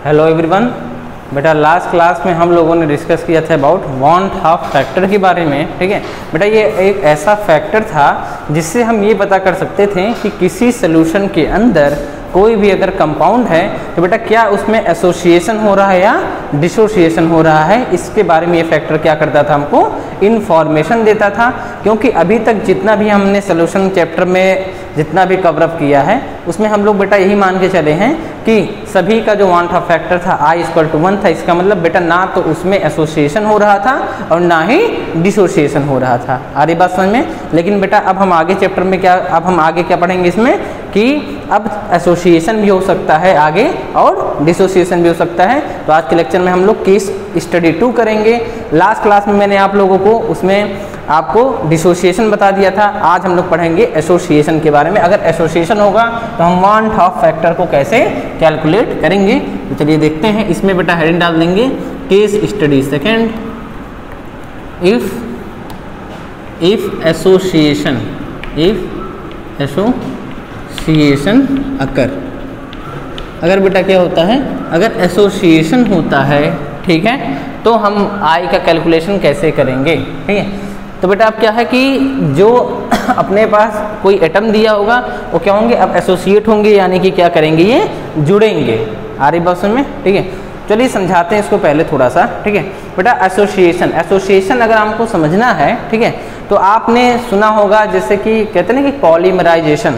Hello everyone. बेटा last class में हम लोगों ने डिस्कस किया था अबाउट वांट हाफ फैक्टर के बारे में। ठीक है बेटा, ये एक ऐसा फैक्टर था जिससे हम ये पता कर सकते थे कि किसी सोल्यूशन के अंदर कोई भी अगर कंपाउंड है तो बेटा क्या उसमें एसोसिएशन हो रहा है या डिसोसिएशन हो रहा है, इसके बारे में ये फैक्टर क्या करता था, हमको इन्फॉर्मेशन देता था। क्योंकि अभी तक जितना भी हमने सोल्यूशन चैप्टर में जितना भी कवरअप किया है उसमें हम लोग बेटा यही मान के चले हैं कि सभी का जो वांट हाफ फैक्टर था i=1 था। इसका मतलब बेटा ना तो उसमें एसोसिएशन हो रहा था और ना ही डिसोसिएशन हो रहा था। आ रही बात समझ में? लेकिन बेटा अब हम आगे चैप्टर में अब हम आगे क्या पढ़ेंगे इसमें कि अब एसोसिएशन भी हो सकता है आगे और डिसोसिएशन भी हो सकता है। तो आज के लेक्चर में हम लोग केस स्टडी 2 करेंगे। लास्ट क्लास में मैंने आप लोगों को उसमें आपको डिसोसिएशन बता दिया था, आज हम लोग पढ़ेंगे एसोसिएशन के बारे में। अगर एसोसिएशन होगा तो हम वांट हाफ फैक्टर को कैसे कैलकुलेट करेंगे, तो चलिए देखते हैं। इसमें बेटा हेडिंग डाल देंगे case study second, if association occur. अगर बेटा क्या होता है, अगर एसोसिएशन होता है, ठीक है, तो हम आई का कैलकुलेशन कैसे करेंगे। ठीक है, तो बेटा अब क्या है कि जो अपने पास कोई एटम दिया होगा वो क्या होंगे, अब एसोसिएट होंगे, यानी कि क्या करेंगे, ये जुड़ेंगे। आ रही बात में? ठीक है, चलिए समझाते हैं इसको पहले थोड़ा सा। ठीक है बेटा, एसोसिएशन अगर हमको समझना है, ठीक है, तो आपने सुना होगा जैसे कि कहते हैं ना कि पॉलीमराइजेशन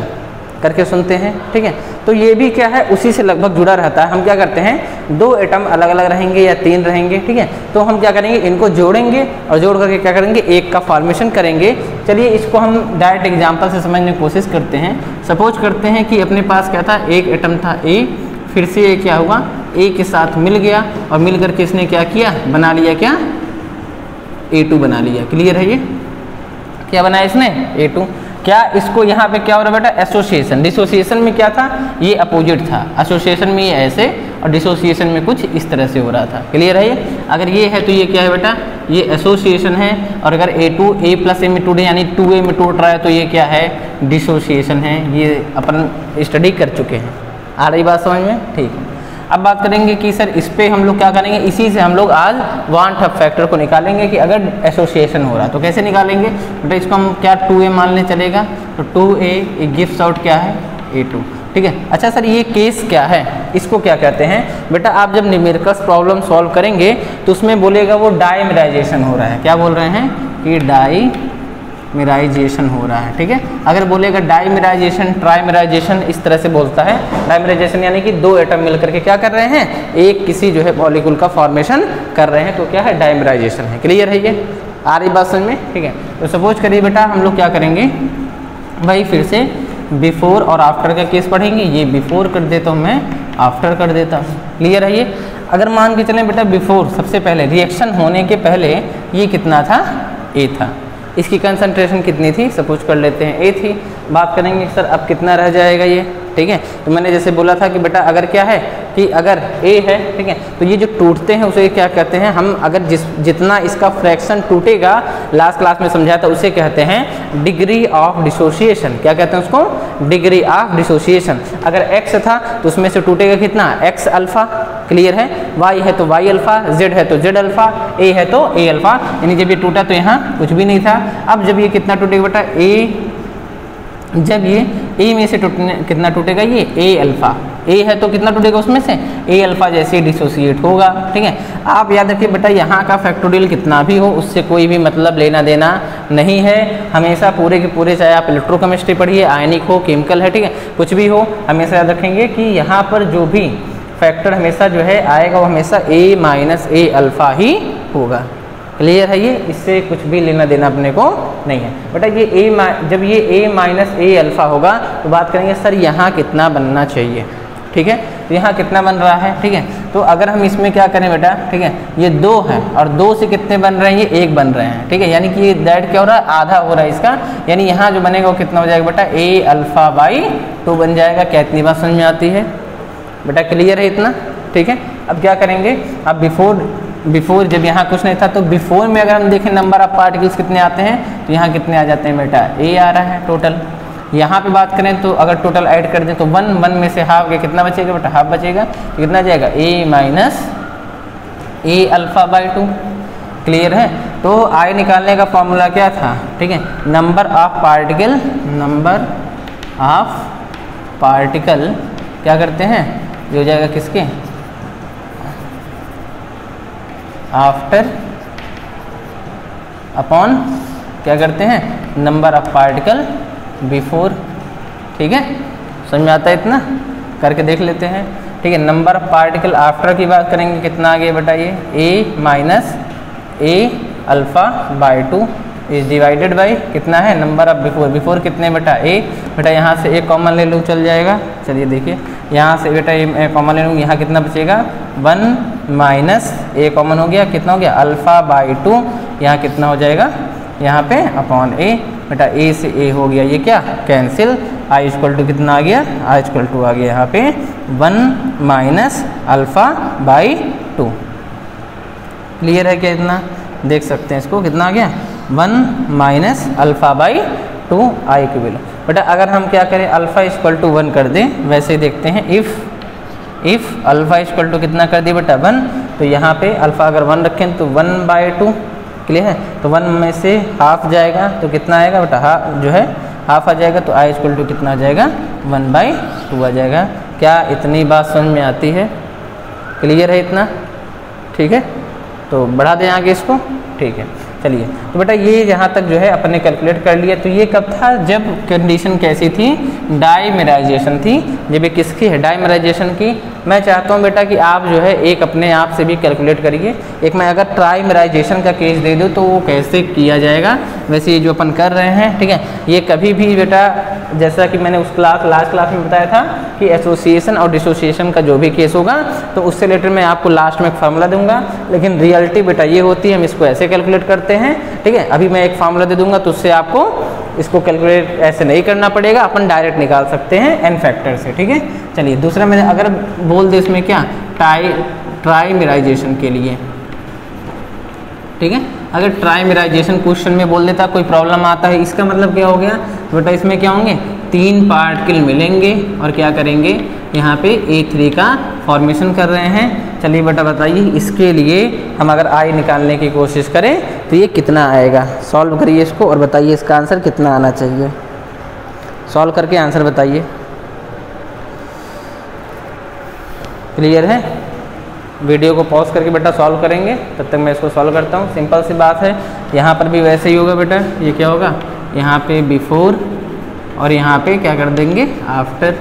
करके सुनते हैं। ठीक है, तो ये भी क्या है, उसी से लगभग जुड़ा रहता है। हम क्या करते हैं, दो एटम अलग अलग रहेंगे या तीन रहेंगे, ठीक है, तो हम क्या करेंगे, इनको जोड़ेंगे और जोड़ करके क्या करेंगे, एक का फॉर्मेशन करेंगे। चलिए इसको हम डायरेक्ट एग्जांपल से समझने की कोशिश करते हैं। सपोज करते हैं कि अपने पास क्या था, एक एटम था ए, फिर से ये क्या हुआ, ए के साथ मिल गया और मिल करके इसने क्या किया, बना लिया क्या, A2 बना लिया। क्लियर है? ये क्या बनाया इसने, A2। क्या इसको यहाँ पे क्या हो रहा है बेटा, एसोसिएशन। डिसोसिएशन में क्या था, ये अपोजिट था। एसोसिएशन में ये ऐसे और डिसोसिएशन में कुछ इस तरह से हो रहा था। क्लियर है? ये अगर ये है तो ये क्या है बेटा, ये एसोसिएशन है। और अगर A2 A+A में टूटे यानी 2A में टूट रहा है तो ये क्या है, डिसोसिएशन है। ये अपन स्टडी कर चुके हैं। आ रही बात समझ में? ठीक है, अब बात करेंगे कि सर इस पे हम लोग क्या करेंगे, इसी से हम लोग आज वांट हाफ फैक्टर को निकालेंगे कि अगर एसोसिएशन हो रहा तो कैसे निकालेंगे। बेटा इसको हम क्या 2A मानने चलेगा, तो 2A गिव्स आउट क्या है, A2। ठीक है, अच्छा सर ये केस क्या है, इसको क्या कहते हैं। बेटा आप जब न्यूमेरिकल प्रॉब्लम सॉल्व करेंगे तो उसमें बोलेगा वो डाइमेराइजेशन हो रहा है। क्या बोल रहे हैं कि डाइमेराइजेशन हो रहा है। ठीक है, अगर बोलेगा डाइमेराइजेशन, ट्राइमेराइजेशन, इस तरह से बोलता है। डाइमेराइजेशन यानी कि दो एटम मिलकर के क्या कर रहे हैं, एक किसी जो है मॉलिक्यूल का फॉर्मेशन कर रहे हैं, तो क्या है, डाइमेराइजेशन है। क्लियर है? ये आ रही बात समझ में? ठीक है, तो सपोज करिए बेटा हम लोग क्या करेंगे भाई, फिर से बिफोर और आफ्टर का केस पढ़ेंगे। ये बिफोर कर देता हूँ, मैं आफ्टर कर देता हूँ। क्लियर है? ये अगर मान के चलें बेटा बिफोर, सबसे पहले रिएक्शन होने के पहले ये कितना था, ए था। इसकी कंसंट्रेशन कितनी थी, सपोज कर लेते हैं ए थी। बात करेंगे सर अब कितना रह जाएगा ये। ठीक है, तो मैंने जैसे बोला था कि बेटा अगर क्या है कि अगर ए है, ठीक है, तो ये जो टूटते हैं उसे क्या कहते हैं हम, अगर जितना इसका फ्रैक्शन टूटेगा, लास्ट क्लास में समझाया था, उसे कहते हैं डिग्री ऑफ डिसोसिएशन। क्या कहते हैं उसको, डिग्री ऑफ डिसोसिएशन। अगर x था तो उसमें से टूटेगा कितना, x अल्फा। क्लियर है? y है तो y अल्फा, z है तो z अल्फा, a है तो a अल्फा। यानी जब ये टूटा तो यहाँ कुछ भी नहीं था। अब जब ये कितना टूटेगा बेटा, जब ये ए में से कितना टूटेगा, ये ए अल्फा। ए है तो कितना टूटेगा उसमें से, ए अल्फा जैसे डिसोसिएट होगा। ठीक है, आप याद रखिए बेटा यहाँ का फैक्टोरियल कितना भी हो उससे कोई भी मतलब लेना देना नहीं है। हमेशा पूरे के पूरे, चाहे आप इलेक्ट्रोकेमिस्ट्री पढ़िए, आयनिक हो, केमिकल है, ठीक है, कुछ भी हो, हमेशा याद रखेंगे कि यहाँ पर जो भी फैक्टर हमेशा जो है आएगा वो हमेशा A-A अल्फा ही होगा। क्लियर है? ये इससे कुछ भी लेना देना अपने को नहीं है बेटा। ये जब ये A-A अल्फा होगा तो बात करेंगे सर यहाँ कितना बनना चाहिए। ठीक है, तो यहाँ कितना बन रहा है। ठीक है, तो अगर हम इसमें क्या करें बेटा, ठीक है, ये 2 है और 2 से कितने बन रहे हैं, ये 1 बन रहे हैं। ठीक है, यानी कि ये दैट क्या हो रहा है, आधा हो रहा है इसका। यानी यहाँ जो बनेगा वो कितना हो जाएगा बेटा, A-2 बन जाएगा। क्या इतनी बात समझ में आती है बेटा? क्लियर है इतना? ठीक है, अब क्या करेंगे, अब बिफोर जब यहाँ कुछ नहीं था तो बिफोर में अगर हम देखें नंबर ऑफ पार्टिकल्स कितने आते हैं, तो यहाँ कितने आ जाते हैं बेटा, A आ रहा है टोटल। यहाँ पे बात करें तो अगर टोटल ऐड कर दें तो 1 में से हाफ के कितना बचेगा बेटा, हाफ बचेगा, तो कितना जाएगा a minus a alpha by 2। Clear है। तो आई निकालने का फॉर्मूला क्या था, ठीक है, नंबर ऑफ पार्टिकल क्या करते हैं, ये हो जाएगा किसके, आफ्टर अपॉन क्या करते हैं, नंबर ऑफ पार्टिकल बिफोर। ठीक है, समझ में आता है, इतना करके देख लेते हैं। ठीक है, नंबर ऑफ पार्टिकल आफ्टर की बात करेंगे, कितना आ गया बताइए, a minus a alpha by 2 is divided by कितना है, नंबर ऑफ बिफोर कितने बेटा, a बेटा, यहाँ से a कॉमन ले लूँ, चल जाएगा। चलिए देखिए, यहाँ से बेटा a कॉमन ले लूँ, यहाँ कितना बचेगा, 1 माइनस a कॉमन हो गया, कितना हो गया, अल्फ़ा बाई 2, यहाँ कितना हो जाएगा, यहाँ पे अपॉन a बेटा, a से a हो गया, ये क्या कैंसिल, i इक्वल टू कितना आ गया, i इक्वल टू आ गया यहाँ पे 1 माइनस अल्फ़ा बाई 2। क्लियर है क्या, इतना देख सकते हैं इसको, कितना आ गया, 1 माइनस अल्फ़ा बाई 2 आई की वैल्यू। बेटा अगर हम क्या करें, अल्फ़ा इक्वल टू 1 कर दें, वैसे ही देखते हैं, इफ़ अल्फ़ा इक्वल टू कितना कर दिए बेटा 1, तो यहाँ पे अल्फ़ा अगर 1 रखें तो 1 बाई 2। क्लियर है, तो 1 में से हाफ जाएगा तो कितना आएगा बेटा, हाफ आ जाएगा, तो आई इक्वल टू कितना आ जाएगा, 1 बाई 2 आ जाएगा। क्या इतनी बात समझ में आती है, क्लियर है इतना, ठीक है, तो बढ़ा दें आगे इसको। ठीक है, चलिए, तो बेटा ये यहाँ तक जो है अपने कैलकुलेट कर लिया। तो ये कब था, जब कंडीशन कैसी थी, डाइमेराइजेशन थी। जब ये किसकी है, डाइमेराइजेशन की। मैं चाहता हूँ बेटा कि आप जो है एक अपने आप से भी कैलकुलेट करिए। एक मैं अगर ट्राइमेराइजेशन का केस दे दूँ तो वो कैसे किया जाएगा, वैसे ये जो अपन कर रहे हैं, ठीक है, ये कभी भी बेटा, जैसा कि मैंने उस लास्ट क्लास में बताया था कि एसोसिएशन और डिसोसिएशन का जो भी केस होगा तो उससे रिलेटेड मैं आपको लास्ट में एक फार्मूला दूंगा, लेकिन रियलिटी बेटा ये होती है, हम इसको ऐसे कैलकुलेट करते हैं। ठीक है, अभी मैं एक फार्मूला दे दूंगा तो उससे आपको इसको कैलकुलेट ऐसे नहीं करना पड़ेगा, अपन डायरेक्ट निकाल सकते हैं n फैक्टर से। ठीक है, चलिए दूसरा मैंने अगर बोल दे इसमें क्या, ट्राइमेराइजेशन के लिए। ठीक है, अगर ट्राइमेराइजेशन क्वेश्चन में बोल देता, कोई प्रॉब्लम आता है, इसका मतलब क्या हो गया बेटा, इसमें क्या होंगे, 3 पार्टिकल मिलेंगे और क्या करेंगे, यहाँ पे A3 का फॉर्मेशन कर रहे हैं। चलिए बेटा बताइए, इसके लिए हम अगर I निकालने की कोशिश करें तो ये कितना आएगा, सॉल्व करिए इसको और बताइए इसका आंसर कितना आना चाहिए। सॉल्व करके आंसर बताइए। क्लियर है, वीडियो को पॉज करके बेटा सॉल्व करेंगे, तब तक मैं इसको सॉल्व करता हूँ। सिंपल सी बात है, यहाँ पर भी वैसे ही होगा बेटा। ये क्या होगा, यहाँ पे बिफोर और यहाँ पे क्या कर देंगे, आफ्टर।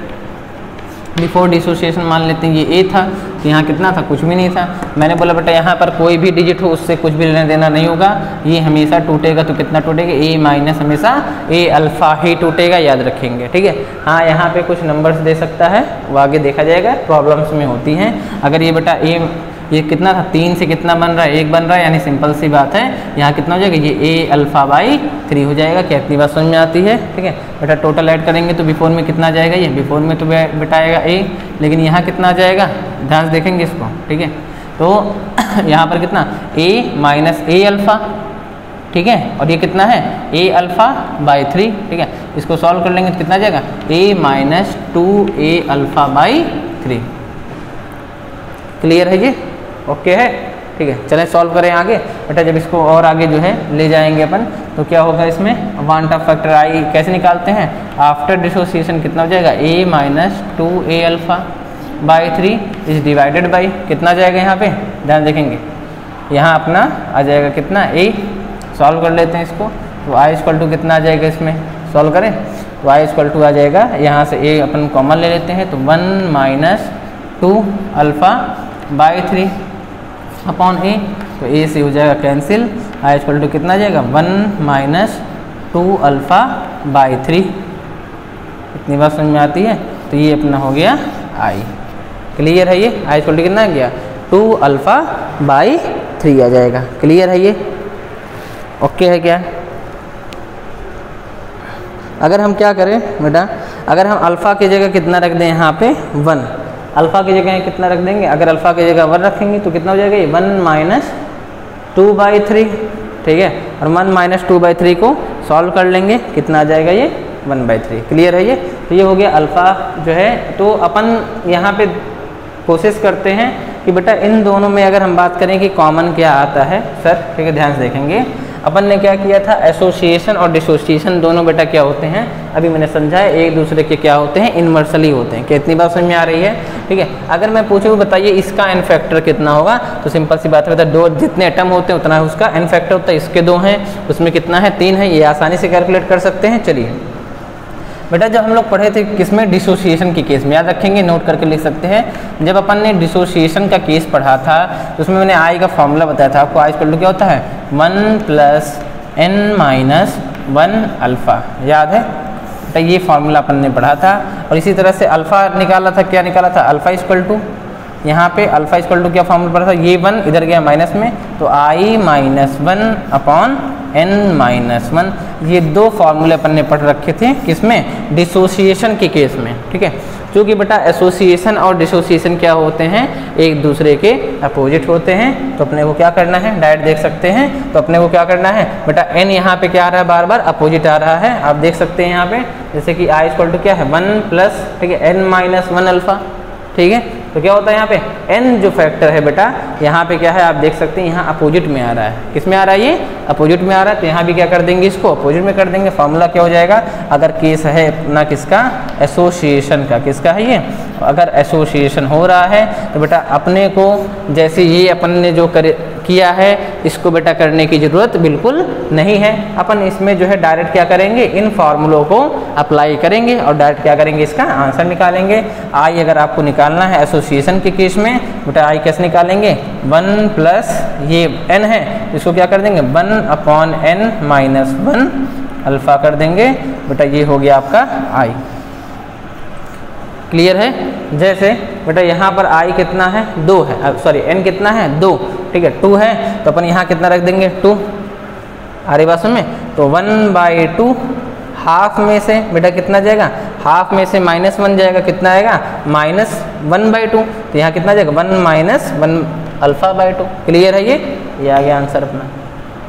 बिफोर डिसोसिएशन मान लेते हैं, ये ए था, तो यहाँ कितना था, कुछ भी नहीं था। मैंने बोला बेटा यहाँ पर कोई भी डिजिट हो उससे कुछ भी लेना देना नहीं होगा, ये हमेशा टूटेगा, तो कितना टूटेगा, ए माइनस हमेशा ए अल्फ़ा ही टूटेगा, याद रखेंगे। ठीक है, हाँ यहाँ पे कुछ नंबर्स दे सकता है, वो आगे देखा जाएगा, प्रॉब्लम्स में होती हैं। अगर ये बेटा ये कितना था, 3 से कितना बन रहा है, 1 बन रहा है, यानी सिंपल सी बात है, यहाँ कितना हो जाएगा, ये ए अल्फ़ा बाई 3 हो जाएगा। क्या इतनी बात समझ में आती है। ठीक है बेटा, टोटल ऐड करेंगे तो बिफोर में कितना जाएगा, ये बिफोर में तो बेटा आएगा ए, लेकिन यहाँ कितना आ जाएगा, ध्यान से देखेंगे इसको। ठीक है, तो यहाँ पर कितना, ए माइनस ए अल्फ़ा, ठीक है, और ये कितना है, ए अल्फ़ा बाई 3। ठीक है, इसको सॉल्व कर लेंगे तो कितना जाएगा, A minus 2a alpha by 3। Clear है ये, ओके है। ठीक है, चलें सॉल्व करें आगे बेटा। जब इसको और आगे जो है ले जाएंगे अपन, तो क्या होगा, इसमें वांट ऑफ फैक्टर आई कैसे निकालते हैं, आफ्टर डिसोसिएशन कितना हो जाएगा, a minus 2a alpha by 3 is divided by कितना जाएगा, यहाँ पे ध्यान देखेंगे, यहाँ अपना आ जाएगा कितना, a। सॉल्व कर लेते हैं इसको, तो i इक्वल टू कितना आ जाएगा, इसमें सॉल्व करें तो i इक्वल टू आ जाएगा, यहाँ से a अपन कॉमन ले लेते हैं, तो 1 माइनस 2 अल्फ़ा बाई 3 अपॉन ए, तो ए से हो जाएगा कैंसिल, आई इक्वल टू कितना जाएगा, 1 माइनस 2 अल्फ़ा बाई 3। इतनी बात समझ में आती है, तो ये अपना हो गया आई। क्लियर है ये, आई इक्वल टू कितना आ गया, 2 अल्फ़ा बाई 3 आ जाएगा। क्लियर है ये, ओके है क्या। अगर हम क्या करें बेटा, अगर हम अल्फ़ा की जगह कितना रख दें, यहाँ पे 1, अल्फ़ा की जगह कितना रख देंगे, अगर अल्फ़ा की जगह 1 रखेंगे तो कितना हो जाएगा, ये 1 माइनस 2 बाई 3। ठीक है, और 1 माइनस 2 बाई 3 को सॉल्व कर लेंगे, कितना आ जाएगा, ये 1/3। क्लियर है ये? तो ये हो गया अल्फ़ा जो है। तो अपन यहाँ पे कोशिश करते हैं कि बेटा इन दोनों में अगर हम बात करें कि कॉमन क्या आता है सर, ठीक है, ध्यान से देखेंगे। अपन ने क्या किया था, एसोसिएशन और डिसोसिएशन दोनों बेटा क्या होते हैं, अभी मैंने समझा है, एक दूसरे के क्या होते हैं, इनवर्सली होते हैं। कितनी बात समझ में आ रही है? ठीक है। अगर मैं पूछूँ बताइए इसका एन फैक्टर कितना होगा, तो सिंपल सी बात है बेटा, दो जितने एटम होते हैं उतना उसका एन फैक्टर होता है। इसके 2 हैं, उसमें कितना है, 3 है। ये आसानी से कैलकुलेट कर सकते हैं। चलिए बेटा, जब हम लोग पढ़े थे किसमें, डिसोसिएशन के केस में, याद रखेंगे, नोट करके लिख सकते हैं। जब अपन ने डिसोसिएशन का केस पढ़ा था तो उसमें मैंने आई का फॉर्मूला बताया था आपको। आई इक्वल टू क्या होता है, 1 + n-1 अल्फ़ा, याद है? तो ये फार्मूला अपन ने पढ़ा था। और इसी तरह से अल्फ़ा निकाला था, क्या निकाला था, अल्फ़ा इक्वल टू, यहाँ पे अल्फ़ा इक्वल टू क्या फॉर्मूला पढ़ा था, ये 1 इधर गया माइनस में, तो i - 1/n-1। ये 2 फार्मूले अपन ने पढ़ रखे थे किसमें, डिसोसिएशन के केस में। ठीक है। क्योंकि बेटा एसोसिएशन और डिसोसिएशन क्या होते हैं, एक दूसरे के अपोजिट होते हैं। तो अपने को क्या करना है, डायरेक्ट देख सकते हैं। तो अपने को क्या करना है बेटा, n यहाँ पे क्या आ रहा है, बार बार अपोजिट आ रहा है, आप देख सकते हैं यहाँ पे। जैसे कि i इक्वल टू क्या है, 1 + ठीक है n-1 अल्फ़ा। ठीक है। तो क्या होता है यहाँ पे, n जो फैक्टर है बेटा, यहाँ पे क्या है आप देख सकते हैं, यहाँ अपोजिट में आ रहा है। किस में आ रहा है, ये अपोजिट में आ रहा है। तो यहाँ भी क्या कर देंगे, इसको अपोजिट में कर देंगे। फार्मूला क्या हो जाएगा, अगर केस है अपना किसका, एसोसिएशन का, किसका है ये, अगर एसोसिएशन हो रहा है तो बेटा अपने को जैसे ये अपन ने जो किया है इसको बेटा करने की ज़रूरत बिल्कुल नहीं है। अपन इसमें जो है डायरेक्ट क्या करेंगे, इन फार्मूलों को अप्लाई करेंगे और डायरेक्ट क्या करेंगे, इसका आंसर निकालेंगे। आई अगर आपको निकालना है एसोसिएशन के केस में बेटा, आई कैसे निकालेंगे, 1 + ये n है, इसको क्या कर देंगे 1/n-1 अल्फ़ा कर देंगे बेटा। ये हो गया आपका आई। क्लियर है? जैसे बेटा यहाँ पर i कितना है, 2 है, सॉरी n कितना है, 2। ठीक है, 2 है, तो अपन यहाँ कितना रख देंगे, 2। आ रही बात समझ में? तो 1/2 हाफ में से बेटा कितना जाएगा, हाफ में से -1 जाएगा, कितना आएगा, -1/2। तो यहाँ कितना जाएगा, 1 - 1 अल्फ़ा/2। क्लियर है? ये आ गया आंसर अपना।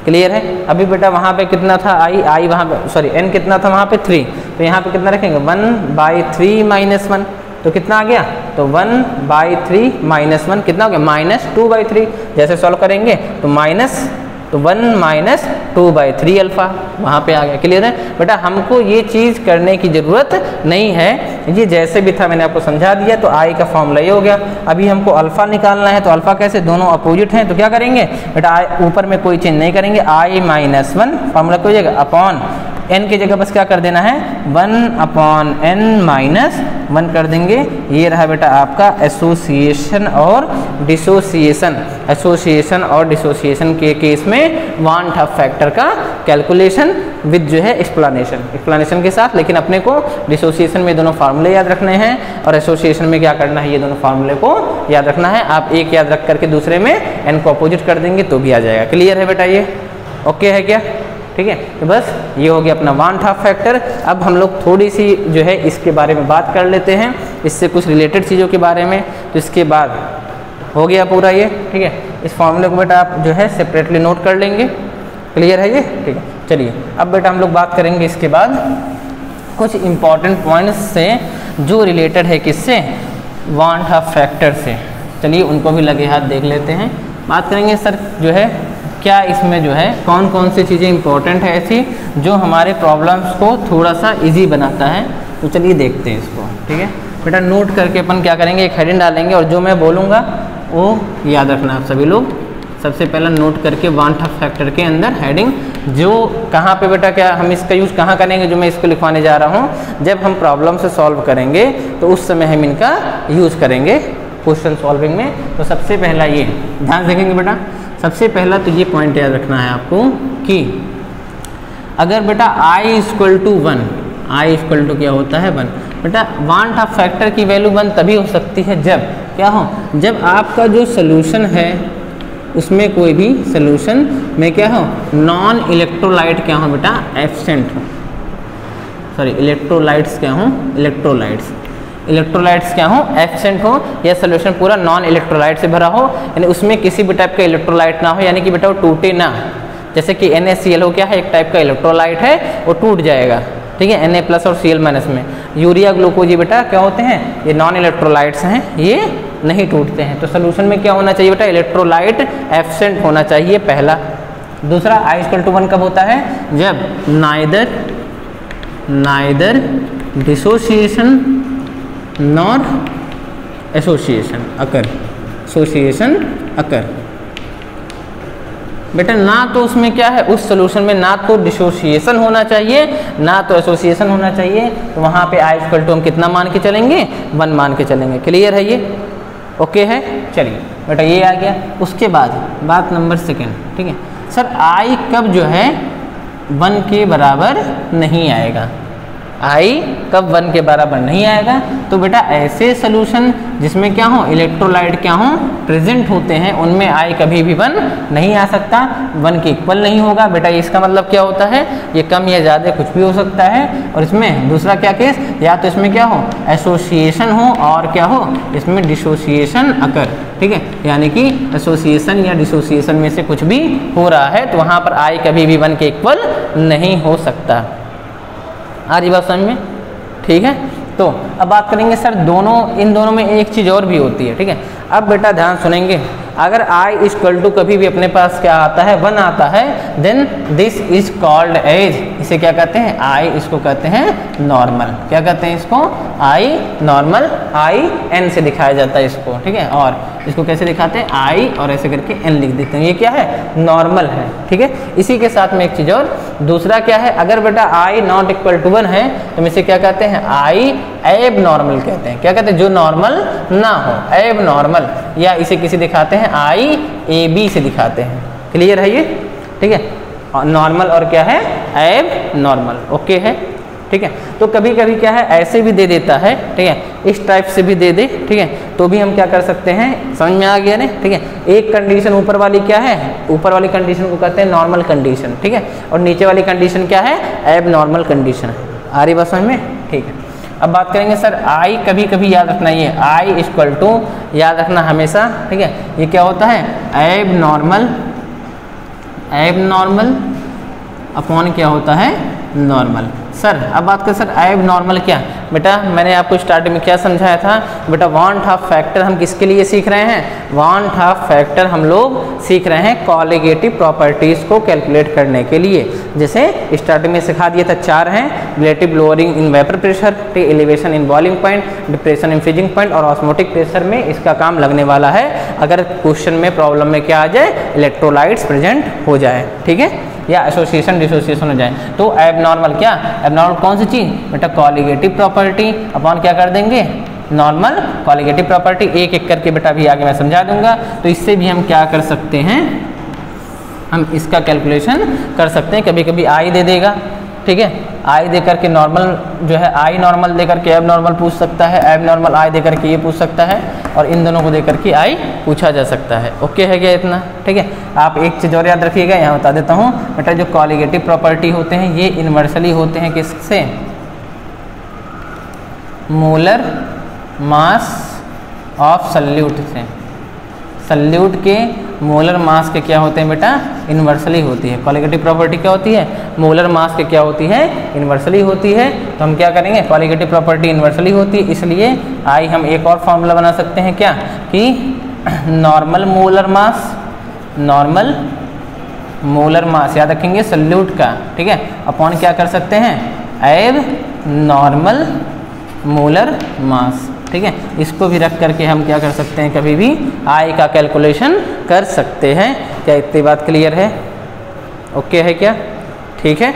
क्लियर है? अभी बेटा वहाँ पे कितना था आई वहाँ पे, सॉरी n कितना था वहाँ पे 3, तो यहाँ पे कितना रखेंगे 1/3 - 1, तो कितना आ गया, तो 1/3 - 1 कितना हो गया, -2/3। जैसे सॉल्व करेंगे तो 1 - 2/3 अल्फ़ा वहाँ पे आ गया। क्लियर है बेटा? हमको ये चीज़ करने की ज़रूरत नहीं है, ये जैसे भी था मैंने आपको समझा दिया। तो आई का फॉर्मूला ये हो गया। अभी हमको अल्फ़ा निकालना है, तो अल्फ़ा कैसे, दोनों अपोजिट हैं, तो क्या करेंगे बेटा, ऊपर में कोई चेंज नहीं करेंगे, i - 1 फॉर्मूला क्या हो जाएगा, अपॉन n की जगह बस क्या कर देना है, 1/n-1 कर देंगे। ये रहा बेटा आपका एसोसिएशन और डिसोसिएशन। एसोसिएशन और डिसोसिएशन के केस में वान ऑफ फैक्टर का कैलकुलेशन विद जो है एक्सप्लेनेशन के साथ। लेकिन अपने को डिसोसिएशन में दोनों फार्मूले याद रखने हैं और एसोसिएशन में क्या करना है, ये दोनों फार्मूले को याद रखना है। आप एक याद रख करके दूसरे में n को अपोजिट कर देंगे तो भी आ जाएगा। क्लियर है बेटा? ये ओके है क्या? ठीक है। तो बस ये हो गया अपना वान ऑफ फैक्टर। अब हम लोग थोड़ी सी जो है इसके बारे में बात कर लेते हैं, इससे कुछ रिलेटेड चीज़ों के बारे में। तो इसके बाद हो गया पूरा ये। ठीक है। इस फॉर्मूले को बेटा आप जो है सेपरेटली नोट कर लेंगे। क्लियर है ये? ठीक है। चलिए अब बेटा हम लोग बात करेंगे इसके बाद कुछ इम्पॉर्टेंट पॉइंट्स से जो रिलेटेड है किससे, वान ऑफ फैक्टर से। चलिए उनको भी लगे हाथ देख लेते हैं। बात करेंगे सर जो है क्या इसमें जो है कौन कौन सी चीज़ें इंपॉर्टेंट है ऐसी जो हमारे प्रॉब्लम्स को थोड़ा सा इजी बनाता है। तो चलिए देखते हैं इसको। ठीक है बेटा, नोट करके अपन क्या करेंगे, एक हेडिंग डालेंगे और जो मैं बोलूँगा वो याद रखना आप सभी लोग। सबसे पहला नोट करके वान ऑफ फैक्टर के अंदर हेडिंग जो कहाँ पे बेटा क्या हम इसका यूज़ कहाँ करेंगे, जो मैं इसको लिखवाने जा रहा हूँ, जब हम प्रॉब्लम से सॉल्व करेंगे तो उस समय हम इनका यूज़ करेंगे क्वेश्चन सॉल्विंग में। तो सबसे पहला ये ध्यान रखेंगे बेटा, सबसे पहला तो ये पॉइंट याद रखना है आपको कि अगर बेटा i = 1, i = क्या होता है 1, बेटा वान ऑफ फैक्टर की वैल्यू 1 तभी हो सकती है जब क्या हो, जब आपका जो सोल्यूशन है उसमें कोई भी सोल्यूशन में क्या हो, नॉन इलेक्ट्रोलाइट क्या हो बेटा, एब्सेंट हो। सॉरी इलेक्ट्रोलाइट्स क्या हो, इलेक्ट्रोलाइट्स क्या हो, एब्सेंट हो, या सोल्यूशन पूरा नॉन इलेक्ट्रोलाइट से भरा हो, यानी उसमें किसी भी टाइप का इलेक्ट्रोलाइट ना हो, यानी कि बेटा वो टूटे ना। जैसे कि NaCl क्या है, एक टाइप का इलेक्ट्रोलाइट है, वो टूट जाएगा। ठीक है, Na+ और Cl- में। यूरिया ग्लूकोज ये बेटा क्या होते हैं, ये नॉन इलेक्ट्रोलाइट्स हैं, ये नहीं टूटते हैं। तो सोल्यूशन में क्या होना चाहिए बेटा, इलेक्ट्रोलाइट एब्सेंट होना चाहिए पहला। दूसरा I=1 कब होता है, जब नाइदर डिसोसिएशन नॉर एसोसिएशन अकर। बेटा ना तो उसमें क्या है, उस सोल्यूशन में ना तो डिसोसिएशन होना चाहिए ना तो एसोसिएशन होना चाहिए, तो वहाँ पे I= हम कितना मान के चलेंगे, 1 मान के चलेंगे। क्लियर है ये, ओके है। चलिए बेटा ये आ गया। उसके बाद बात नंबर 2, ठीक है सर, I कब जो है 1 के बराबर नहीं आएगा, I कब 1 के बराबर नहीं आएगा, तो बेटा ऐसे सोल्यूशन जिसमें क्या हो, इलेक्ट्रोलाइट क्या हो, प्रेजेंट होते हैं, उनमें I कभी भी 1 नहीं आ सकता, 1 के इक्वल नहीं होगा। बेटा इसका मतलब क्या होता है, ये कम या ज़्यादा कुछ भी हो सकता है। और इसमें दूसरा क्या केस, या तो इसमें क्या हो, एसोसिएशन हो, और क्या हो, इसमें डिसोसिएशन अकर, ठीक है, यानी कि एसोसिएशन या डिसोसिएशन में से कुछ भी हो रहा है, तो वहाँ पर I कभी भी 1 के इक्वल नहीं हो सकता। आ रही बात समझ में, ठीक है। तो अब बात करेंगे सर इन दोनों में एक चीज़ और भी होती है, ठीक है। अब बेटा ध्यान सुनेंगे, अगर I= कभी भी अपने पास क्या आता है, 1 आता है, then this is called as, इसे क्या कहते हैं, I इसको कहते हैं नॉर्मल। क्या कहते हैं इसको, I नॉर्मल, IN से दिखाया जाता है इसको, ठीक है। और इसको कैसे दिखाते हैं, I और ऐसे करके N लिख देते हैं, ये क्या है, नॉर्मल है, ठीक है। इसी के साथ में एक चीज़ और, दूसरा क्या है, अगर बेटा I=1 है तो हम इसे क्या कहते हैं, I एबनॉर्मल कहते हैं। क्या कहते हैं, जो नॉर्मल ना हो, एबनॉर्मल, या इसे किसी दिखाते हैं IAB से दिखाते हैं। क्लियर है ये, ठीक है। नॉर्मल और क्या है, एबनॉर्मल, ओके है, ठीक है। तो कभी कभी क्या है, ऐसे भी दे देता है, ठीक है, इस टाइप से भी दे दे, ठीक है, तो भी हम क्या कर सकते हैं, समझ में आ गया ना, ठीक है। एक कंडीशन ऊपर वाली क्या है, ऊपर वाली कंडीशन को कहते हैं नॉर्मल कंडीशन, ठीक है, और नीचे वाली कंडीशन क्या है, एबनॉर्मल कंडीशन है। आ रही बात समझ में, ठीक है। अब बात करेंगे सर I कभी कभी याद रखना, ये I= याद रखना हमेशा, ठीक है, ये क्या होता है, एबनॉर्मल अपॉन क्या होता है, नॉर्मल। सर अब बात करें सर एबनॉर्मल क्या, बेटा मैंने आपको स्टार्टिंग में क्या समझाया था, बेटा वांट ऑफ फैक्टर हम किसके लिए सीख रहे हैं, वांट ऑफ फैक्टर हम लोग सीख रहे हैं कॉलिगेटिव प्रॉपर्टीज़ को कैलकुलेट करने के लिए। जैसे स्टार्टिंग में सिखा दिया था, 4 हैं, relative lowering in vapour pressure, elevation in boiling point, depression in freezing point, और ऑस्मोटिक प्रेशर में इसका काम लगने वाला है अगर क्वेश्चन में प्रॉब्लम में क्या आ जाए, इलेक्ट्रोलाइट्स प्रेजेंट हो जाए, ठीक है, या एसोसिएशन डिसोसिएशन हो जाए। तो एबनॉर्मल क्या, एबनॉर्मल कौन सी चीज़, बेटा कॉलिगेटिव प्रॉपर्टी अपॉन क्या कर देंगे, नॉर्मल कॉलिगेटिव प्रॉपर्टी। एक एक करके बेटा भी आगे मैं समझा दूंगा। तो इससे भी हम क्या कर सकते हैं, हम इसका कैलकुलेशन कर सकते हैं। कभी कभी I दे देगा, ठीक है, I दे करके नॉर्मल जो है, I नॉर्मल दे करके एब नॉर्मल पूछ सकता है, एब नॉर्मल I दे करके ये पूछ सकता है, और इन दोनों को दे करके I पूछा जा सकता है। ओके है क्या इतना, ठीक है। आप एक चीज़ और याद रखिएगा, यहाँ बता देता हूँ बेटा, जो कॉलिगेटिव प्रॉपर्टी होते हैं ये इन्वर्सली होते हैं किससे, मोलर मास ऑफ सल्यूट से। सल्यूट के मोलर मास के क्या होते हैं बेटा, इन्वर्सली होती है। कॉलिगेटिव प्रॉपर्टी क्या होती है, मोलर मास के क्या होती है, इन्वर्सली होती है। तो हम क्या करेंगे, कॉलिगेटिव प्रॉपर्टी इन्वर्सली होती है, इसलिए आई हम एक और फॉर्मूला बना सकते हैं क्या, कि normal molar mass, normal molar mass याद रखेंगे सल्यूट का, ठीक है, अपॉन क्या कर सकते हैं, एब नॉर्मल मोलर मास, ठीक है। इसको भी रख करके हम क्या कर सकते हैं, कभी भी आई का कैलकुलेशन कर सकते हैं। क्या इतनी बात क्लियर है, ओके है क्या, ठीक है,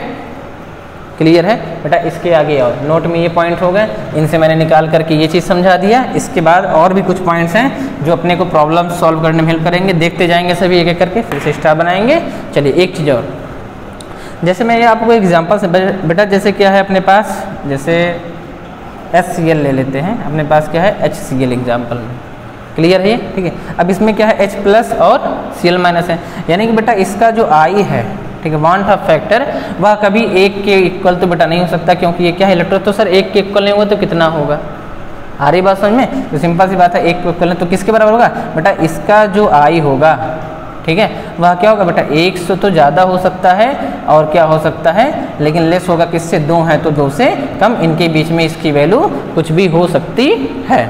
क्लियर है बेटा। इसके आगे और नोट में ये पॉइंट हो गए, इनसे मैंने निकाल करके ये चीज़ समझा दिया। इसके बाद और भी कुछ पॉइंट्स हैं जो अपने को प्रॉब्लम सॉल्व करने में हेल्प करेंगे, देखते जाएंगे सभी एक एक करके, फिर से स्टार बनाएंगे। चलिए एक चीज़ और, जैसे मैं ये आपको एग्जाम्पल से बेटा, जैसे क्या है अपने पास, जैसे HCl ले लेते हैं, अपने पास क्या है HCl एग्जाम्पल में, क्लियर है ये, ठीक है। अब इसमें क्या है H+ और Cl- है, यानी कि बेटा इसका जो I है, ठीक है, वांट ऑफ फैक्टर, वह कभी 1 के इक्वल तो बेटा नहीं हो सकता, क्योंकि ये क्या है इलेक्ट्रॉन, तो सर 1 के इक्वल नहीं होगा तो कितना होगा, आ रही बात समझ में। तो सिंपल सी बात है, 1 के इक्वल तो किसके बराबर होगा बेटा, इसका जो I होगा, ठीक है, वह क्या होगा बेटा 1 से तो ज़्यादा हो सकता है और क्या हो सकता है, लेकिन लेस होगा किससे, 2 है तो 2 से कम, इनके बीच में इसकी वैल्यू कुछ भी हो सकती है।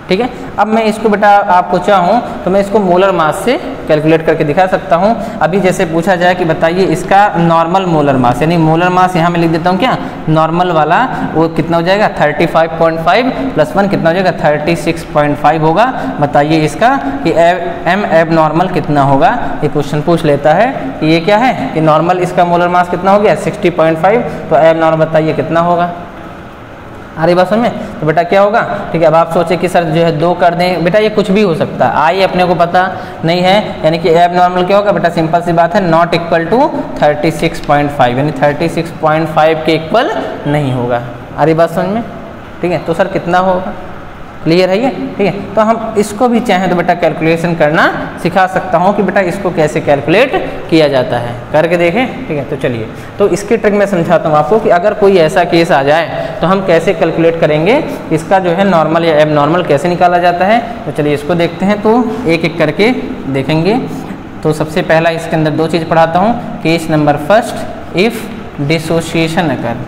ठीक है, अब मैं इसको बेटा आपको चाहूँ तो मैं इसको मोलर मास से कैलकुलेट करके दिखा सकता हूँ। अभी जैसे पूछा जाए कि बताइए इसका नॉर्मल मोलर मास, यानी मोलर मास यहाँ मैं लिख देता हूँ क्या, नॉर्मल वाला वो कितना हो जाएगा 35.5 + 1 कितना हो जाएगा 36.5 होगा। बताइए इसका कि एम एब नॉर्मल कितना होगा, ये क्वेश्चन पूछ लेता है कि ये क्या है कि नॉर्मल इसका मोलर मास कितना हो गया 60.5, तो एब नॉर्मल बताइए कितना होगा। आ रही बात समझ में, तो बेटा क्या होगा, ठीक है। अब आप सोचे कि सर जो है 2 कर दें, बेटा ये कुछ भी हो सकता है, आई अपने को पता नहीं है, यानी कि एब नॉर्मल क्या होगा बेटा, सिंपल सी बात है, नॉट इक्वल टू 36.5, यानी 36.5 के इक्वल नहीं होगा। आ रही बात समझ में, ठीक है। तो सर कितना होगा, क्लियर है ये, ठीक है। तो हम इसको भी चाहें तो बेटा कैलकुलेशन करना सिखा सकता हूँ कि बेटा इसको कैसे कैलकुलेट किया जाता है, करके देखें, ठीक है। तो चलिए, तो इसकी ट्रिक मैं समझाता हूँ आपको कि अगर कोई ऐसा केस आ जाए तो हम कैसे कैलकुलेट करेंगे, इसका जो है नॉर्मल या एब नॉर्मल कैसे निकाला जाता है। तो चलिए इसको देखते हैं, तो एक एक करके देखेंगे। तो सबसे पहला इसके अंदर 2 चीज़ पढ़ाता हूँ। Case number first, if dissociation occur,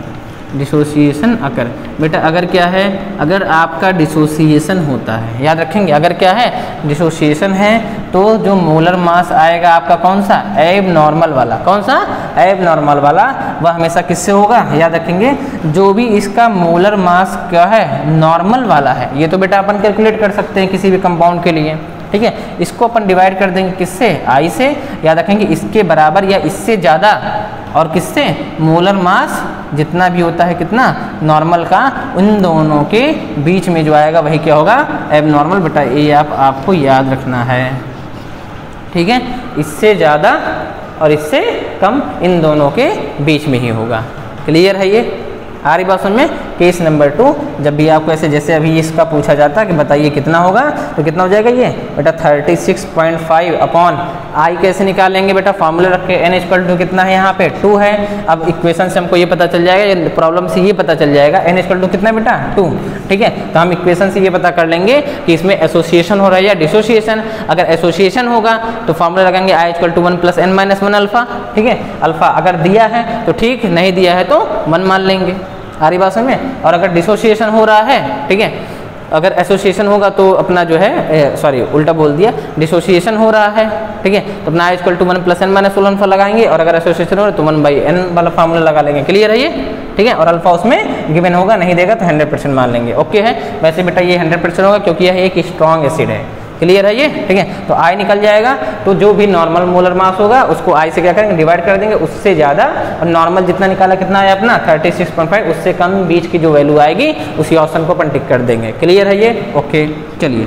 dissociation occur, बेटा अगर क्या है, अगर आपका डिसोसिएशन होता है, याद रखेंगे, अगर क्या है डिसोसिएशन है तो जो मोलर मास आएगा आपका कौन सा, एब नॉर्मल वाला, कौन सा, एब नॉर्मल वाला, वह हमेशा किससे होगा, याद रखेंगे, जो भी इसका मोलर मास क्या है नॉर्मल वाला है, ये तो बेटा अपन कैलकुलेट कर सकते हैं किसी भी कंपाउंड के लिए, ठीक है। इसको अपन डिवाइड कर देंगे किससे, आई से, याद रखेंगे इसके बराबर या इससे ज़्यादा, और किससे, मोलर मास जितना भी होता है कितना नॉर्मल का, उन दोनों के बीच में जो आएगा वही क्या होगा, एब नॉर्मल। बेटा ये आपको याद रखना है, ठीक है। इससे ज़्यादा और इससे कम इन दोनों के बीच में ही होगा। क्लियर है ये, आ रही बात समझ में। केस नंबर 2, जब भी आपको ऐसे जैसे अभी इसका पूछा जाता है कि बताइए कितना होगा, तो कितना हो जाएगा ये बेटा 36.5 अपॉन आई कैसे निकालेंगे बेटा, फार्मूला रख के n इक्वल टू कितना है यहाँ पे 2 है। अब इक्वेशन से हमको ये पता चल जाएगा, ये प्रॉब्लम से ये पता चल जाएगा n इक्वल टू कितना बेटा 2, ठीक है। तो हम इक्वेशन से ये पता कर लेंगे कि इसमें एसोसिएशन हो रहा है या डिसोसिएशन। अगर एसोसिएशन होगा तो फार्मूला लगाएंगे i = 1 + n - 1 अल्फा, ठीक है। अल्फा अगर दिया है तो ठीक, नहीं दिया है तो 1 मान लेंगे। आ रही बात समझ में। और अगर डिसोसिएशन हो रहा है, ठीक है, अगर एसोसिएशन होगा तो अपना जो है सॉरी उल्टा बोल दिया, डिसोसिएशन हो रहा है, ठीक है, तो अपना i = 1 + n - 1 अल्फा लगाएंगे, और अगर एसोसिएशन हो रहा है तो 1/n वाला फार्मूला लगा लेंगे। क्लियर है ये, ठीक है। और अल्फा उसमें गिवन होगा, नहीं देगा तो 100% मान लेंगे। ओके है, वैसे बेटा ये 100% होगा क्योंकि यह एक स्ट्रॉन्ग एसिड है। क्लियर है ये, ठीक है। तो आई निकल जाएगा, तो जो भी नॉर्मल मोलर मास होगा उसको आई से क्या करेंगे, डिवाइड कर देंगे, उससे ज़्यादा, और नॉर्मल जितना निकाला कितना है अपना 36.5, उससे कम बीच की जो वैल्यू आएगी उसी ऑप्शन को अपन टिक कर देंगे। क्लियर है ये, ओके। चलिए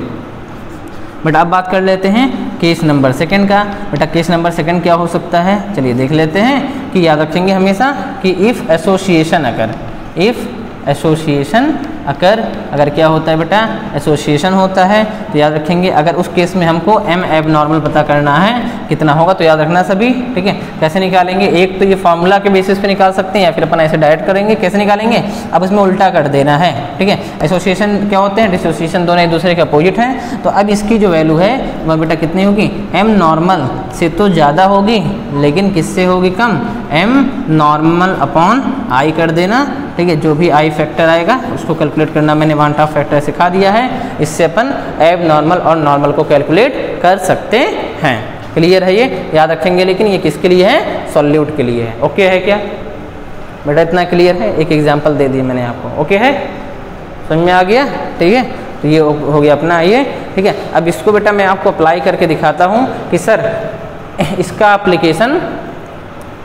बेटा अब बात कर लेते हैं केस नंबर 2 का। बेटा केस नंबर 2 क्या हो सकता है, चलिए देख लेते हैं कि याद रखेंगे हमेशा कि if association occur, if association occur, अगर क्या होता है बेटा एसोसिएशन होता है, तो याद रखेंगे अगर उस केस में हमको एम एब नॉर्मल पता करना है कितना होगा, तो याद रखना सभी, ठीक है। कैसे निकालेंगे, एक तो ये फार्मूला के बेसिस पे निकाल सकते हैं या फिर अपन ऐसे डायरेक्ट करेंगे। कैसे निकालेंगे, अब इसमें उल्टा कर देना है, ठीक है। एसोसिएशन क्या होते हैं, डिसोसिएशन दोनों एक दूसरे के अपोजिट हैं। तो अब इसकी जो वैल्यू है वह बेटा कितनी होगी, एम नॉर्मल से तो ज़्यादा होगी लेकिन किससे होगी कम, एम नॉर्मल अपॉन आई कर देना, ठीक है। जो भी आई फैक्टर आएगा उसको कैलकुलेट करना मैंने 1/2 फैक्टर सिखा दिया है, इससे अपन एब नॉर्मल और नॉर्मल को कैलकुलेट कर सकते हैं। क्लियर है ये, याद रखेंगे, लेकिन ये किसके लिए है, सॉल्यूट के लिए है। ओके है क्या बेटा, इतना क्लियर है, एक एग्जांपल दे दिए मैंने आपको। ओके है, समझ में आ गया, ठीक है। तो ये हो गया अपना ये, ठीक है। अब इसको बेटा मैं आपको अप्लाई करके दिखाता हूँ कि सर इसका एप्लीकेशन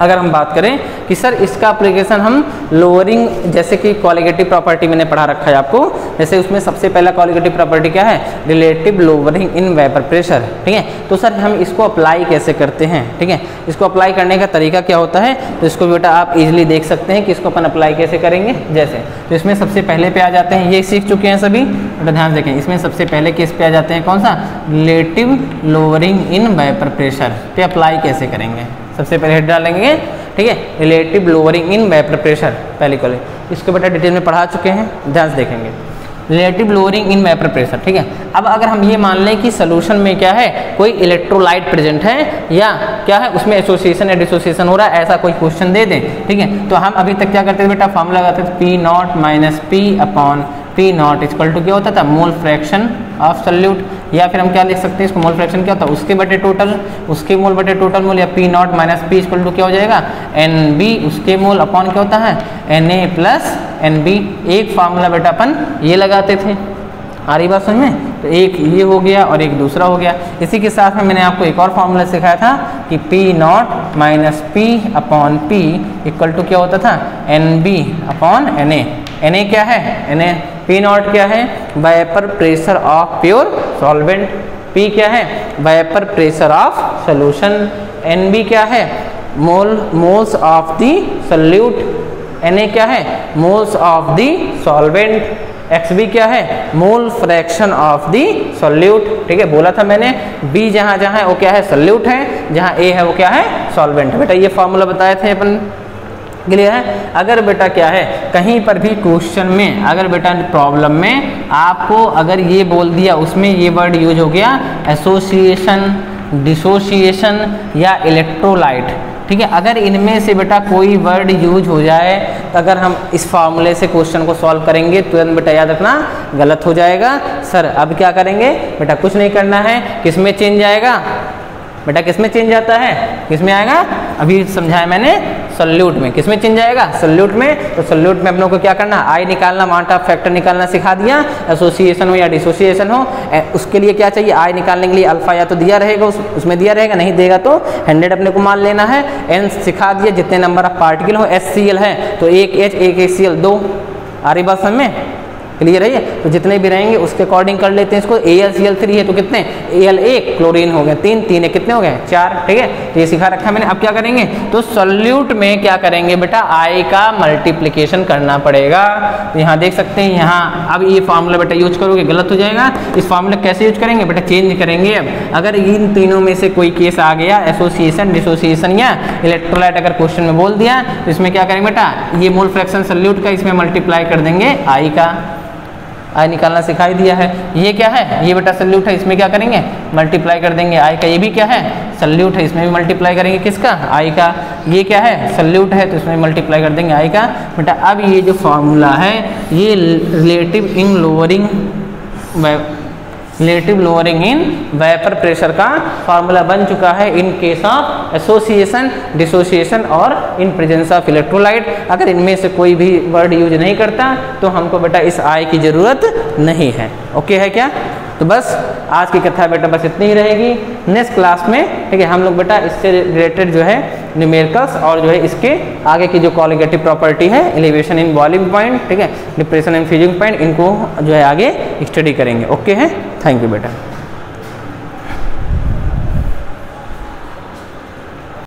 अगर हम बात करें कि सर इसका एप्लीकेशन हम लोअरिंग, जैसे कि क्वालिटेटिव प्रॉपर्टी मैंने पढ़ा रखा है आपको, जैसे उसमें सबसे पहला क्वालिटेटिव प्रॉपर्टी क्या है, relative lowering in vapour pressure, ठीक है। तो सर हम इसको अप्लाई कैसे करते हैं, ठीक है। इसको अप्लाई करने का तरीका क्या होता है, तो इसको बेटा आप इजीली देख सकते हैं कि इसको अपन अप्लाई कैसे करेंगे। जैसे तो इसमें सबसे पहले पे आ जाते हैं, ये सीख चुके हैं सभी, बेटा ध्यान देखें, इसमें सबसे पहले केस पे आ जाते हैं कौन सा, relative lowering in vapour pressure पे अप्लाई कैसे करेंगे। सबसे पहले हेड डालेंगे, ठीक है, relative lowering in vapour pressure, पहले कॉलेज इसको बेटा डिटेल में पढ़ा चुके हैं, ध्यान से देखेंगे। Relative lowering in vapour pressure, ठीक है। अब अगर हम ये मान लें कि सोल्यूशन में क्या है, कोई इलेक्ट्रोलाइट प्रेजेंट है या क्या है, उसमें एसोसिएशन या डिसोसिएशन हो रहा है, ऐसा कोई क्वेश्चन दे दें, ठीक है। तो हम अभी तक क्या करते थे बेटा, फॉर्मूला लगाते थे P naught minus P upon P naught equal to क्या होता था, मोल फ्रैक्शन ऑफ सॉल्यूट, या फिर हम क्या लिख सकते हैं इसको, मोल फ्रैक्शन क्या होता है, उसके बटे टोटल, उसके मोल बटे टोटल मोल, या P naught minus P equal to क्या हो जाएगा, एन बी उसके मोल अपॉन क्या होता है, N A plus N B. एक फार्मूला बेटा अपन ये लगाते थे, आ रही बात समझ में, तो एक ये हो गया और एक दूसरा हो गया। इसी के साथ में मैंने आपको एक और फार्मूला सिखाया था कि P naught minus P upon P equal to क्या होता था, N B upon N A. N A क्या है, एन ए पी नॉट क्या है, vapour pressure of pure solvent, P क्या है, vapour pressure of solution, N B क्या है, moles of the solute, N A क्या है, moles of the solvent, X B क्या है, mole fraction of the solute, ठीक है। बोला था मैंने बी जहां जहां है वो क्या है, सॉल्यूट है, जहां ए है वो क्या है, सॉल्वेंट है। बेटा ये फॉर्मूला बताए थे अपन, क्लियर है। अगर बेटा क्या है, कहीं पर भी क्वेश्चन में अगर बेटा प्रॉब्लम में आपको अगर ये बोल दिया, उसमें ये वर्ड यूज हो गया एसोसिएशन, डिसोसिएशन या इलेक्ट्रोलाइट, ठीक है। अगर इनमें से बेटा कोई वर्ड यूज हो जाए तो अगर हम इस फार्मूले से क्वेश्चन को सॉल्व करेंगे तुरंत बेटा याद रखना गलत हो जाएगा। सर अब क्या करेंगे बेटा, कुछ नहीं करना है, किस में चेंज आएगा बेटा, किस में चेंज आता है, किस में आएगा, अभी समझाया मैंने, सॉल्यूट में। किस में चेंज आएगा, सॉल्यूट में। तो सॉल्यूट में अपनों को क्या करना, आई निकालना, अमाउंट ऑफ फैक्टर निकालना सिखा दिया, एसोसिएशन हो या डिसोसिएशन हो, उसके लिए क्या चाहिए, आई निकालने के लिए अल्फा या तो दिया रहेगा, उसमें दिया रहेगा, नहीं देगा तो 100 अपने को मान लेना है। एन सिखा दिया, जितने नंबर ऑफ पार्टिकल हो, HCl है तो एक H एक HCl 2, आ रही बात समझ में, क्लियर है ये। तो जितने भी रहेंगे उसके अकॉर्डिंग कर लेते हैं इसको। AlCl3 है तो कितने, Al एक, क्लोरीन हो गया 3, 3 है कितने हो गए 4, ठीक है। तो ये सिखा रखा है मैंने। अब क्या करेंगे, तो सॉल्यूट में क्या करेंगे बेटा, I का मल्टीप्लिकेशन करना पड़ेगा। तो यहाँ देख सकते हैं, यहाँ अब ये फार्मूला बेटा यूज करोगे गलत हो जाएगा। इस फार्मूला कैसे यूज करेंगे बेटा, चेंज करेंगे। अब अगर इन तीनों में से कोई केस आ गया, एसोसिएशन, डिसोसिएशन या इलेक्ट्रोलाइट अगर क्वेश्चन में बोल दिया, तो इसमें क्या करेंगे बेटा, ये मोल फ्रैक्शन सॉल्यूट का इसमें मल्टीप्लाई कर देंगे I का, आई निकालना सिखाई दिया है। ये क्या है, ये बेटा सॉल्यूट है, इसमें क्या करेंगे मल्टीप्लाई कर देंगे आई का। ये भी क्या है, सॉल्यूट है, इसमें भी मल्टीप्लाई करेंगे किसका, आई का। ये क्या है, सॉल्यूट है तो इसमें मल्टीप्लाई कर देंगे आई का। बेटा अब ये जो फार्मूला है ये relative lowering in vapour pressure का फार्मूला बन चुका है in case of association, dissociation और इन प्रेजेंस ऑफ इलेक्ट्रोलाइट। अगर इनमें से कोई भी वर्ड यूज नहीं करता तो हमको बेटा इस आई की जरूरत नहीं है। ओके है क्या। तो बस आज की कथा बेटा बस इतनी ही रहेगी। नेक्स्ट क्लास में ठीक है हम लोग बेटा इससे रिलेटेड जो है न्यूमेरिकल्स और जो है इसके आगे की जो कॉलिगेटिव प्रॉपर्टी है, एलिवेशन इन बॉइलिंग पॉइंट, ठीक है, डिप्रेशन इन फ्रीजिंग पॉइंट, इनको जो है आगे स्टडी करेंगे। ओके है, थैंक यू बेटा।